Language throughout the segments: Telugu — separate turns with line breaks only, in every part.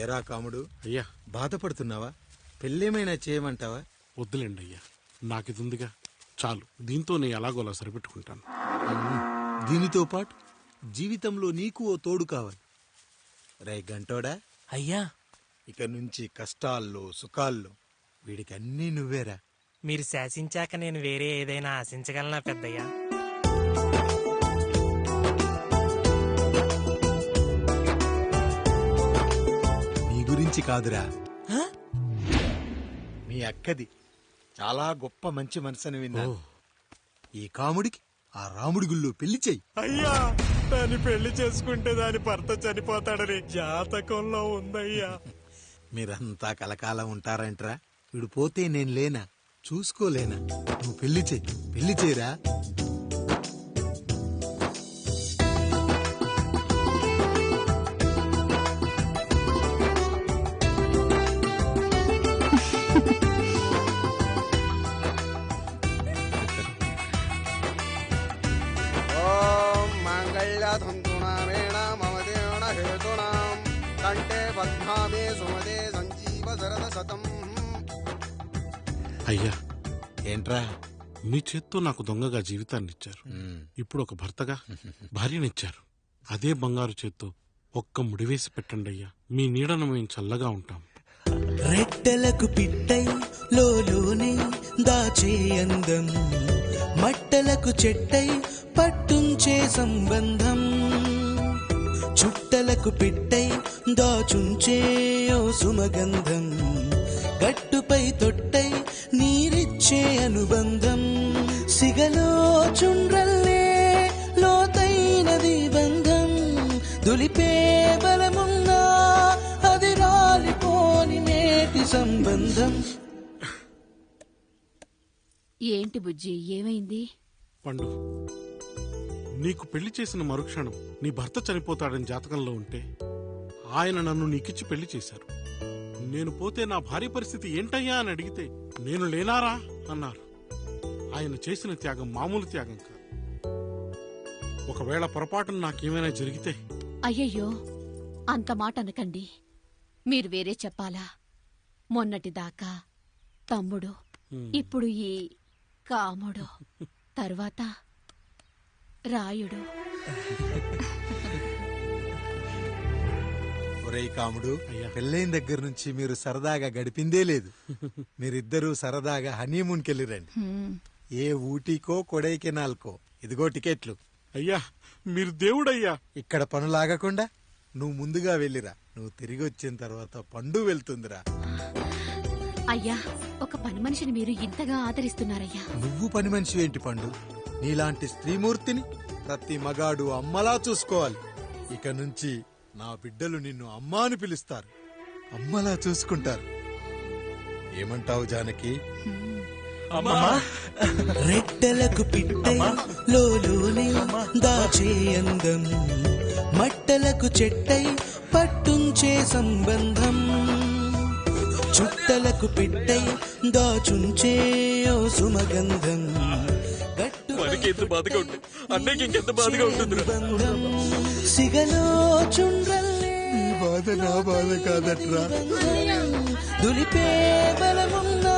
ఏరా కాముడు,
అయ్యా
బాధపడుతున్నావా? పెళ్ళేమైనా చేయమంటావా?
వద్దులేండి అయ్యా, నాకిది ఉందిగా చాలు. దీంతో నేను ఎలాగోలా సరిపెట్టుకుంటాను.
దీనితో పాటు జీవితంలో నీకు ఓ తోడు కావాలి. రే గంటోడా,
అయ్యా
ఇక నుంచి కష్టాల్లో సుఖాల్లో వీడికి అన్నీ నువ్వేరా.
మీరు శాసించాక నేను వేరే ఏదైనా ఆశించగలనా పెద్దయ్యా?
నీ గురించి కాదురా, మీ అక్కది. చాలా గొప్ప మంచి మనసుని విన్నాను. ఈ కాముడికి ఆ రాముడి గుళ్ళో పెళ్లి చెయ్యి.
అయ్యా, దాన్ని పెళ్లి చేసుకుంటే దాని భర్త చనిపోతాడని జాతకంలో ఉందయ్యా.
మీరంతా కలకాలం ఉంటారంట్రా. వీడు పోతే నేను లేనా, చూసుకోలేనా? నువ్వు పెళ్లి చెయ్యి, పెళ్లి చేయరా.
అయ్యా,
ఏంట్రా?
మీ చేత్తో నాకు దొంగగా జీవితాన్ని ఇచ్చారు. ఇప్పుడు ఒక భర్తగా భార్యనిచ్చారు. అదే బంగారు చేత్తో ఒక్క ముడివేసి పెట్టండి అయ్యా. మీ నీడను మేము చల్లగా ఉంటాం.
రెట్టలకు పిట్టై లోలోనే దాచే అందం, మట్టలకు చెట్టై పట్టుంచే సంబంధం, చుట్టలకు పిట్టై దాచుంచే ఓ సుమగంధం, గట్టుపై తొట్టై నీరిచ్చే అనుబంధం, సిగలో చుండ్రల్లే లోతైనది బంధం, దులిపే బలమున్నా అది రాలిపోని నేటి సంబంధం.
ఏంటి బుజ్జి, ఏమైంది?
పండు, నీకు పెళ్లి చేసిన మరుక్షణం నీ భర్త చనిపోతాడని జాతకంలో ఉంటే ఆయన నన్ను నీకిచ్చి పెళ్లి చేశారు. నేను పోతే నా భార్య పరిస్థితి ఏంటయ్యా అని అడిగితే నేను లేనారా అన్నారు. ఆయన చేసిన త్యాగం మామూలు త్యాగం కాదు. ఒకవేళ పొరపాటున నాకేమైనా జరిగితే?
అయ్యయ్యో, అంత మాట అనకండి. మీరు వేరే చెప్పాలా? మొన్నటిదాకా తమ్ముడు, ఇప్పుడు ఈ కాముడు, తర్వాత రాయుడు.
ఒరేయ్ కాముడు, పెళ్ళైన దగ్గర నుంచి మీరు సరదాగా గడిపిందే లేదు. మీరిద్దరూ సరదాగా హనీమూన్కి వెళ్ళిరండి. ఏ ఊటీకో కొడైకెనాల్కో. ఇదిగో టికెట్లు.
అయ్యా, మీరు దేవుడయ్యా.
ఇక్కడ పనులాగకుండా నువ్వు ముందుగా వెళ్ళిరా. నువ్వు తిరిగి వచ్చిన తర్వాత పండు వెళ్తుందిరా.
అయ్యా, ఒక పని మనిషిని మీరు ఇంతగా ఆదరిస్తున్నారయ్యా.
నువ్వు పని మనిషి ఏంటి పండు? నీలాంటి స్త్రీమూర్తిని ప్రతి మగాడు అమ్మలా చూసుకోవాలి. ఇక నుంచి నా బిడ్డలు నిన్ను అమ్మా అని పిలుస్తారు, అమ్మలా చూసుకుంటారు. ఏమంటావు జానకి?
రెట్టలకు పిట్టై లోలోనే దాచే అందం, మట్టలకు చెట్టై పట్టుంచే సంబంధం, చుట్టలకు పిట్టై దాచుంచే ఓ సుమగంధం, సిగలో చుండ్రల్లే
బాధ నా బాధ కాదట్రా.
దులిపే బలమున్నా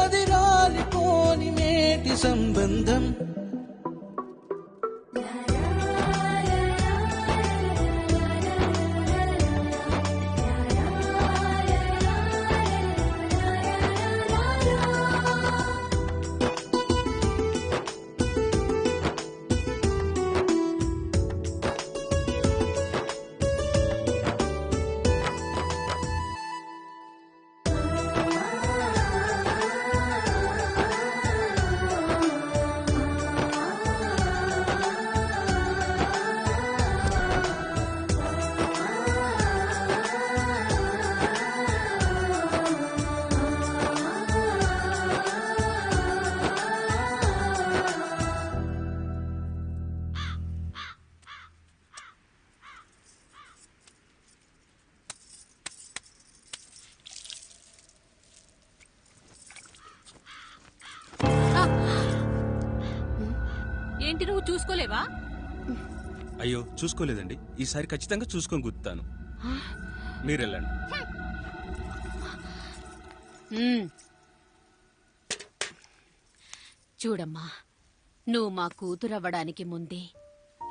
అది రాలిపోని మేటి సంబంధం.
ఏంటి, నువ్వు చూసుకోలేవా?
అయ్యో, చూసుకోలేదండి. ఈసారి ఖచ్చితంగా చూసుకొని గుర్తాను. మీరు వెళ్ళండి.
చూడమ్మా, నువ్వు మా కూతురవ్వడానికి ముందే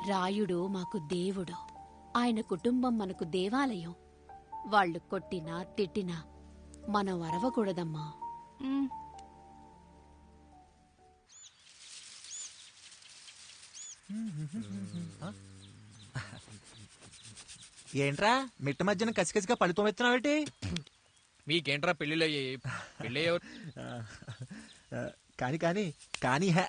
రాయుడు మాకు దేవుడు. ఆయన కుటుంబం మనకు దేవాలయం. వాళ్ళు కొట్టినా తిట్టినా మనం అరవకూడదమ్మా.
ఏంట్రా మిట్ట మధ్యన కసికసిగా పడిపోతున్నావేటి?
మీకేంట్రా పెళ్లిళ్ళయ్యి? పెళ్ళి ఎవరు?
కానీ కానీ కానీ హే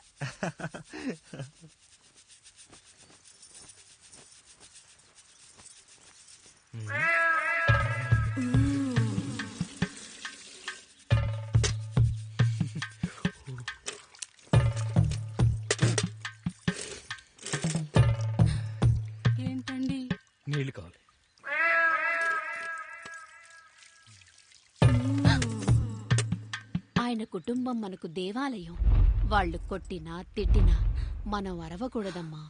ఏంటండి?
నీళ్లు కావాలి.
ఆయన కుటుంబం మనకు దేవాలయం. వాళ్ళు కొట్టినా తిట్టినా మనం అరవకూడదమ్మా.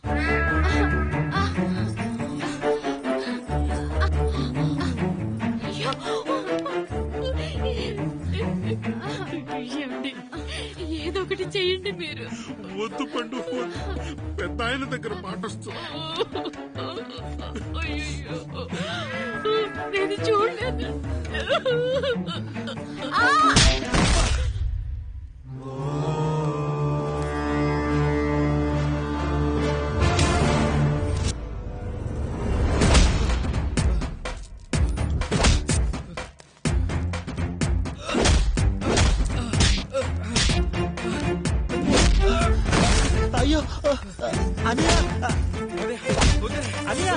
ఏదో ఒకటి చెయ్యండి మీరు.
వద్దు పండు, పెద్ద ఆయన దగ్గర మాటొస్తుంది.
నేను చూడలేదు.
అయ్యో అనియా అనియా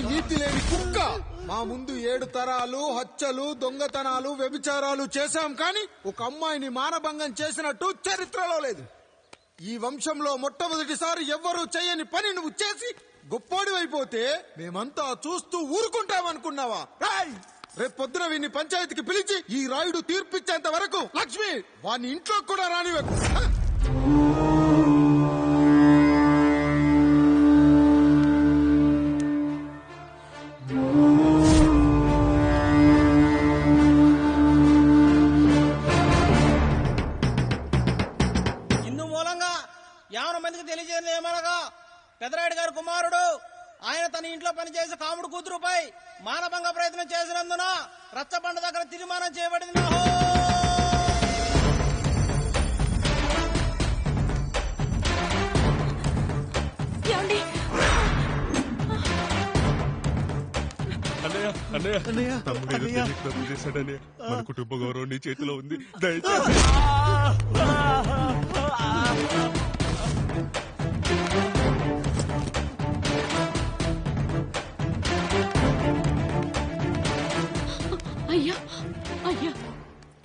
నీతి లేని కుక్క, మా ముందు 7 తరాలు హత్యలు, దొంగతనాలు, వ్యభిచారాలు చేశాం, కానీ ఒక అమ్మాయిని మానభంగం చేసినట్టు చరిత్రలో లేదు. ఈ వంశంలో మొట్టమొదటిసారి ఎవ్వరూ చేయని పని నువ్వు చేసి గొప్పోడివైపోతే మేమంతా చూస్తూ ఊరుకుంటామనుకున్నావా? రేపు పొద్దున వీడిని పంచాయతీకి పిలిచి ఈ రాయుడు తీర్పిచ్చేంత వరకు లక్ష్మి వాడిని ఇంట్లో కూడా రానివ్వకు.
ఇందు మూలంగా 50 మందికి తెలియజేయడం ఏమనగా, పెదరాయుడు గారి కుమారుడు ఆయన తన ఇంట్లో పనిచేసే కాముడు కూతురుపై మానభంగ ప్రయత్నం చేసినందున రచ్చబండ దగ్గర తీర్మానం చేయబడింది.
తప్పు చేశాడని మన కుటుంబ గౌరవం నీ చేతిలో ఉంది. దయచేసి
అయ్యా అయ్యా,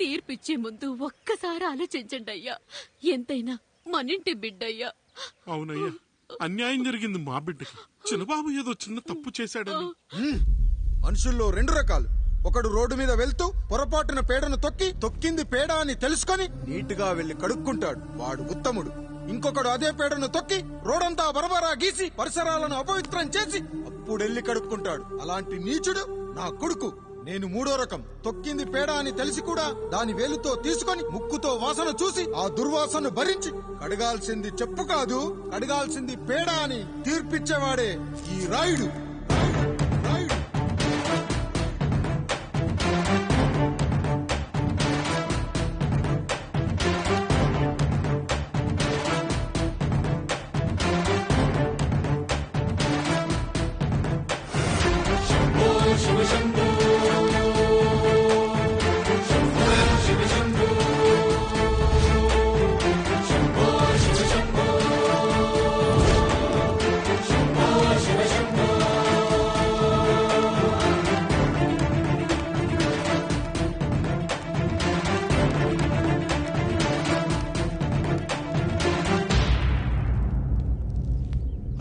తీర్పిచ్చే ముందు ఒక్కసారి ఆలోచించండి అయ్యా. ఎంతైనా మనింటి బిడ్డయ్యా.
అవునయ్యా, అన్యాయం జరిగింది మా బిడ్డకి. చిన్నబాబు ఏదో చిన్న తప్పు చేశాడని.
మనుషుల్లో 2 రకాలు. ఒకడు రోడ్డు మీద వెళ్తూ పొరపాటున పేడను తొక్కింది పేడ అని తెలుసుకొని నీటుగా వెళ్లి కడుక్కుంటాడు, వాడు ఉత్తముడు. ఇంకొకడు అదే పేడను తొక్కి రోడంతా బరబరా గీసి పరిసరాలను అపవిత్రం చేసి అప్పుడెళ్లి కడుక్కుంటాడు. అలాంటి నీచుడు నా కొడుకు. నేను మూడో రకం. తొక్కింది పేడ అని తెలిసి కూడా దాని వేలుతో తీసుకొని ముక్కుతో వాసన చూసి ఆ దుర్వాసన భరించి కడగాల్సింది చెప్పు కాదు, కడగాల్సింది పేడ అని తీర్పిచ్చేవాడే ఈ రాయుడు.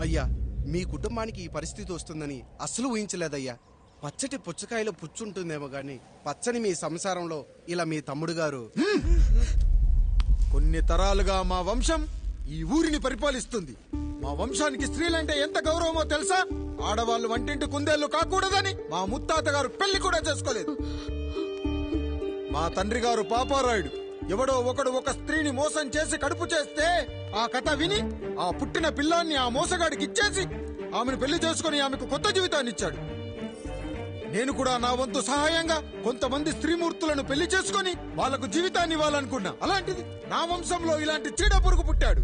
అయ్యా, మీ కుటుంబానికి ఈ పరిస్థితి వస్తుందని అస్సలు ఊహించలేదయ్యా. పచ్చటి పుచ్చకాయలో పుచ్చుంటుందేమో గాని పచ్చని మీ సంసారంలో ఇలా మీ తమ్ముడు గారు.
కొన్ని తరాలుగా మా వంశం ఈ ఊరిని పరిపాలిస్తుంది. మా వంశానికి స్త్రీలంటే ఎంత గౌరవమో తెలుసా? ఆడవాళ్ళు వంటింటి కుందేళ్లు కాకూడదని మా ముత్తాత గారు పెళ్లి కూడా చేసుకోలేదు. మా తండ్రి గారు పాపారాయుడు ఎవడో ఒకడు ఒక స్త్రీని మోసం చేసి కడుపు చేస్తే ఆ కథ విని ఆ పుట్టిన పిల్లాన్ని ఆ మోసగాడికి ఇచ్చేసి ఆమెను పెళ్లి చేసుకుని ఆమెకు కొత్త జీవితాన్ని ఇచ్చాడు. నేను కూడా నా వంతు సహాయంగా కొంతమంది స్త్రీమూర్తులను పెళ్లి చేసుకుని వాళ్లకు జీవితాన్ని ఇవ్వాలనుకున్నా. అలాంటిది నా వంశంలో ఇలాంటి చీడ పురుగు పుట్టాడు.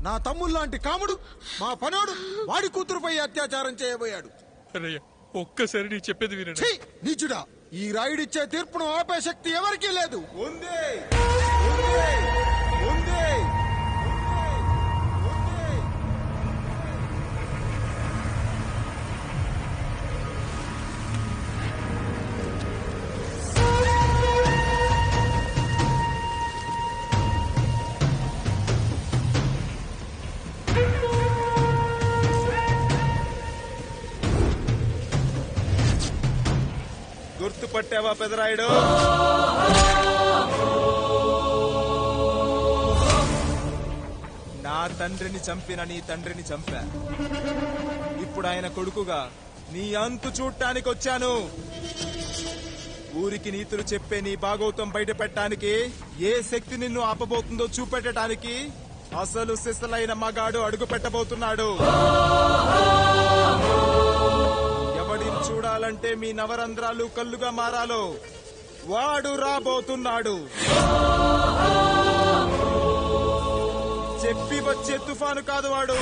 నా తమ్ముళ్లాంటి కాముడు మా పనోడు వాడి కూతురుపై అత్యాచారం చేయబోయాడు.
ఒక్కసారి నీ చెప్పేది వినండి.
ఛీ, నీచుడా! ఈ రాయుడిచ్చే తీర్పును ఆపే శక్తి ఎవరికీ లేదు.
గుర్తుపట్టావా పెదరాయుడు? నా తండ్రిని చంపిన నీ తండ్రిని చంపా. ఇప్పుడు ఆయన కొడుకుగా నీ అంతు చూడటానికి వచ్చాను. ఊరికి నీతులు చెప్పే నీ భాగవతం బయట పెట్టడానికి ఏ శక్తి నిన్ను ఆపబోతుందో చూపెట్టడానికి అసలు సిసలైన మగాడు అడుగు పెట్టబోతున్నాడు. ఎవడిని చూడాలంటే మీ నవరంధ్రాలు కళ్ళుగా మారాలో వాడు రాబోతున్నాడు. చెప్పి వచ్చే తుఫాను కాదు వాడు,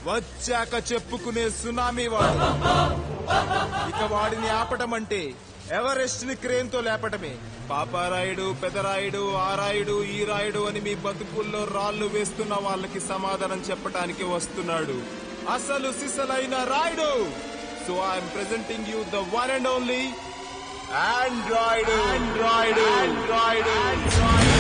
వచ్చాక చెప్పుకునే సునామీ వాడు. ఇక వాడిని ఆపటం అంటే ఎవరెస్ట్ ని క్రేన్ తో లేపటమే. పాపారాయుడు, పెదరాయుడు, ఆ రాయుడు, ఈ రాయుడు అని మీ బతుకుల్లో రాళ్లు వేస్తున్న వాళ్ళకి సమాధానం చెప్పటానికి వస్తున్నాడు అసలు సిసలైన Rayudu. So I'm presenting you the one and only Android. Android, Android, Android.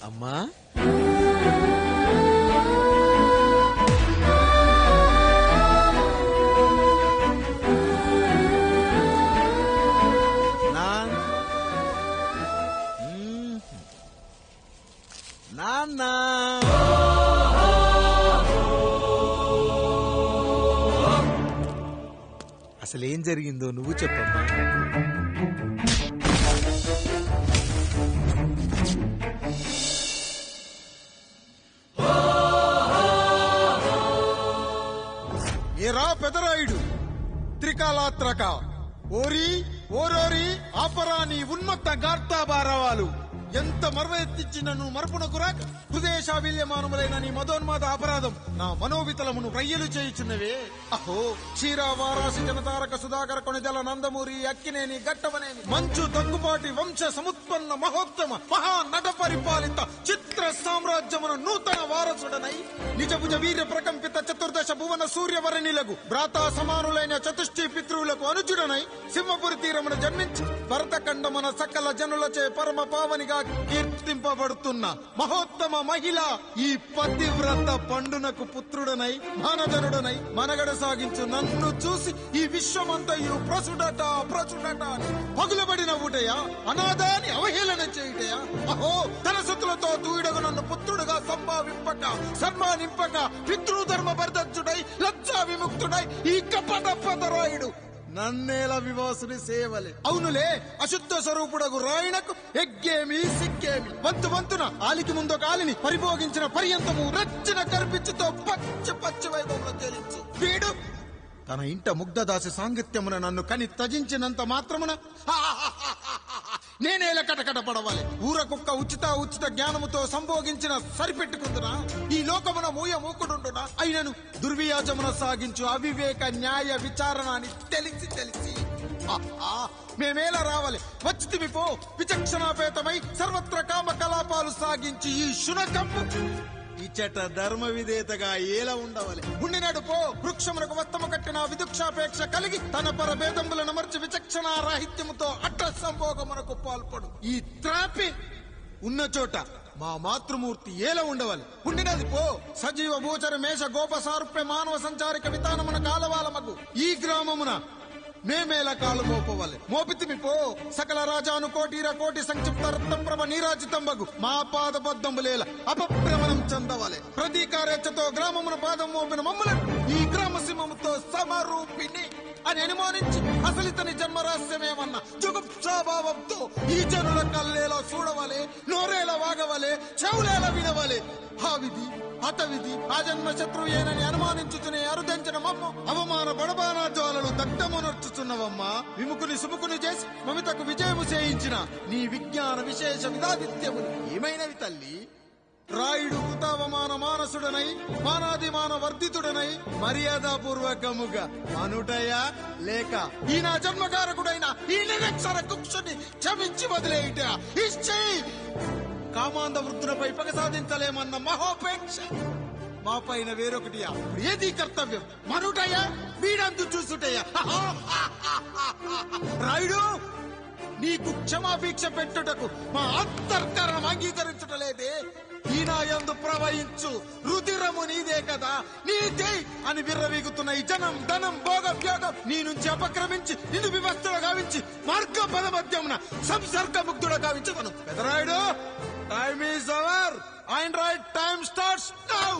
అమ్మా,
నాన్న
అసలేం జరిగిందో నువ్వు చెప్పమ్మా.
ఏరా పెదరాయుడు త్రికాలాత్రక ఓరి ఓరోరి ఆపరా నీ ఉన్మత్త గార్తాబారవాలు ఎంత మరవెత్తించి నన్ను మరపునకు రాక హృదయశావిల్యమానములైన నీ మదోన్మాద అపరాధం నా మనోవితలమును రయ్యలు చేయుచున్నవే. అహో క్షీర వారాసి జనతారక సుధాకర కొణిదల నందమూరి అక్కినేని గట్టవనేని మంచు దగ్గుపాటి వంశ సముత్పన్న మహోత్తమ మహా నట పరిపాలిత చిత్ర సామ్రాజ్యమున నూతన వారసుడనై నిజభుజ వీర్య ప్రకంపిత చతుర్దశ భువన సూర్యవరణిలకు భ్రాతా సమానులైన చతుష్టి పితృవులకు అనుజుడనై సింహపురి తీరమున జన్మించి భరతఖండమున సకల జనులచే పరమ పావనిగా కీర్తింపబడుతున్న మహోత్తమ మహిళ ఈ పతివ్రత పండునకు పుత్రుడనై మానజనుడనై మనగడ సాగించు నన్ను చూసి ఈ విశ్వమంతయు ప్రసుడట అని పగులబడి నవ్వుటయా అనాథాన్ని అవహేళన చేయుటయా. అహో తన సతులతో దూడగు నన్ను పుత్రుడుగా సంభావింపక సన్మానింపక పితృధర్మ బర్ధుడై లజ్జా విముక్తుడై ఈ కపట పదరాయుడు నన్నేల వివాసుని సేవలే. అవునులే అశుద్ధ స్వరూపుడగు రాయణకు ఎగ్గేమి సిగ్గేమి వంతు వంతున ఆలికి ముందొక ఆలిని పరిభోగించిన పర్యంతము రచ్చిన కర్పిచ్చుతో పచ్చి వైభవంలో తేలించు వీడు తన ఇంట ముగ్ధదాసి సాంగత్యమున నన్ను కని త్యజించినంత మాత్రమున నేనేలా కటకట పడవాలి. ఊర కుక్క ఉచిత జ్ఞానముతో సంభోగించిన సరిపెట్టుకుందునా ఈ లోకమున మూకుడుండునా అయినను దుర్వ్యాజమున సాగించు అవివేక న్యాయ విచారణ అని తెలిసి మేమేలా రావాలి వచ్చితిమి పో విచక్షణాపేతమై సర్వత్ర కామ కలాపాలు సాగించి ఈ శునకమ్ము ఇచ్చట ధర్మ విధేతగా ఏలా ఉండవాలి. ఉండినాడు పో వృక్షమునకు వత్తము కట్టిన విదుక్షాపేక్ష కలిగి తన పరభేదములను మర్చి విచక్షణ రాహిత్యముతో అట్ట సంభోగమునకు పాల్పడు ఈ త్రాపి ఉన్న చోట మా మాతృమూర్తి ఏలా ఉండవాలి. ఉండినది పో సజీవ భూచర మేష గోప సారూప్య మానవ సంచారిక విధానమున కాలవాలమగు ఈ గ్రామమున మేమేలా కాలు మోపవాలి. మోపితిమి పో సకల రాజాను కోటి సంక్షిప్త రత్నప్రభ నీరాజితంబగు మా పాదబద్ధంబులేల అపభ్రమణం చెందవాలి. ప్రతీకారేచ్ఛతో గ్రామమున పాదం మోపిన మమ్మలను ఈ గ్రామ సింహముతో సమరూపిణి అని అనుమానించి అసలితని జన్మరహస్యమేమన్నా జుగుప్సాభావంతో ఈ జనుల కల్లేలా చూడవాలి, నోరేలా వాగవాలి, చెవులేలా వినవాలి. ఆ విధి హతవిధి ఆ జన్మ శత్రుయేనని అనుమానించుచునే అరుదంచిన మమ్మ అవమాన బడబానా జ్వాలలు దగ్ధమునర్చుచున్నవమ్మా. విముకుని సుముకుని చేసి మమితకు విజయము చేయించిన నీ విజ్ఞాన విశేష విధాదిత్యములు ఏమైనవి తల్లి. రాయుడు కృతావమాన మానసుడనై మానాదిమాన వర్ధితుడనై మర్యాదాపూర్వకముగా అనుటయా లేక ఈ నా జన్మకారకుడైన ఈ నిరక్షర కుక్షుని క్షమించి వదిలేయుట ఇష్టి కామాంధ వృద్ధులపై పగ సాధించలేమన్న మహోపేక్ష మా పైన వేరొకటియా ఏది కర్తవ్యం మనుటయా వీడంతు చూసుటయా. రాయుడు నీకు క్షమాభిక్ష పెట్టుటకు మా అంతర్కరణం అంగీకరించటలేదే. ఈనాయందు ప్రవహించు రుధిరము నీదే కదా నీదే అని విర్రవీగుతున్న ఈ జనం ధనం భోగం యోగం నీ నుంచి అపక్రమించి నిన్ను వివస్తుడు గావించి మార్గ పదమధ్యమున సంసర్గ ముక్తుడు గావించను. Pedarayudu time is our and right time starts now.